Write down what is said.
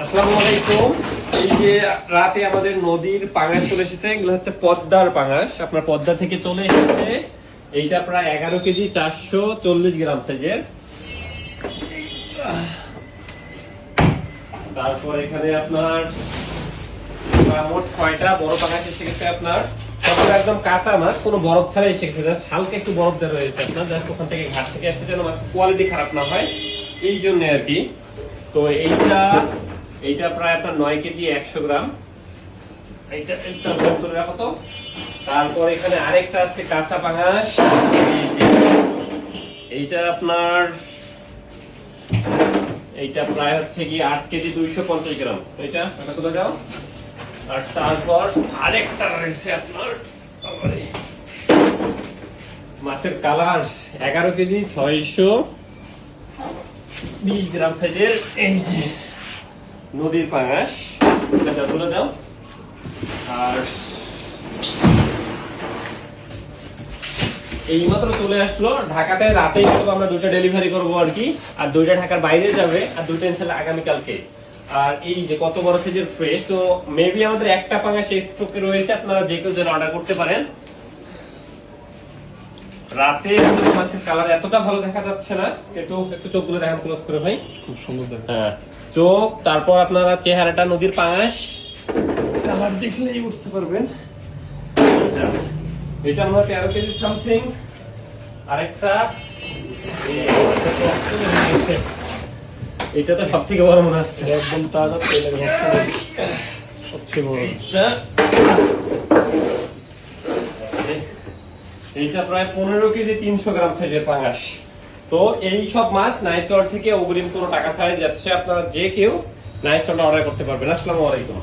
আসসালামু আলাইকুম। এই যে রাতে আমাদের নদীর পাঙাশ চলে এসেছে, এগুলো হচ্ছে পদ্মার পাঙাশ। আপনার পদ্মা থেকে চলে এসেছে। এইটা প্রায় 11 কেজি 440 গ্রাম সাইজের। তারপর এখানে আপনার মোট 6টা বড় পাঙাশ এসে গেছে। আপনার সবগুলো একদম কাঁচা মাছ, কোনো বরফ ছাড়াই এসে গেছে। জাস্ট হালকা একটু বরফ দেওয়া রয়েছে আপনার, জাস্ট ওখান থেকে ঘাট থেকে আসতে যেন মাছের কোয়ালিটি খারাপ না হয়, এই জন্য আর কি। তো এইটা প্রায় আপনার 9 কেজি 100 গ্রাম। এইটা একটা ধরে রাখো তো। তারপর এখানে আরেকটা আছে কাঁচা পাঙাশ, এইটা আপনার এইটা প্রায় হচ্ছে কি 8 কেজি 250 গ্রাম। এটা কোথায় যাও। আর তারপর আরেকটা রয়েছে আপনার মাছের কালার 11 কেজি 620 গ্রাম সাইজের, এই যে নদীর পাঙাশ। এটা তুলে দাও। আর এই মাত্র চলে আসলো ঢাকাতে, রাতেই আমরা 2টা ডেলিভারি করবো আর কি। আর 2টা ঢাকার বাইরে যাবে, আর 2টা ইনশাল্লাহ আগামীকালকে। আর এই যে কত বড় সাইজের ফ্রেশ, তো মেবি আমাদের একটা পাঙাশ স্টকে রয়েছে, আপনারা যে কেউ যেন অর্ডার করতে পারেন। রাতে মাছের কালার এতটা ভালো দেখা যাচ্ছে না, কিন্তু একটু চোখগুলো দেখেন ক্লোজ করে ভাই, খুব সুন্দর দেখা। হ্যাঁ চোখ, তারপর আপনারা চেহারাটা নদীর পাঙাশ কালার দেখলেই বুঝতে পারবেন। এটা আমরা 13 কেজি সামথিং। আরেকটা এটা তো সব থেকে বড় মনে হচ্ছে, একদম তাজা, সবচেয়ে বড়। এইটা প্রায় 15 কেজি 300 গ্রাম সাইজের পাঙাশ। তো এই সব মাছ নাইচল থেকে অগ্রিম কোনো টাকা ছাড়াই যাচ্ছে, আপনারা যে কেউ নাইচলটা অর্ডার করতে পারবেন। আসসালামু আলাইকুম।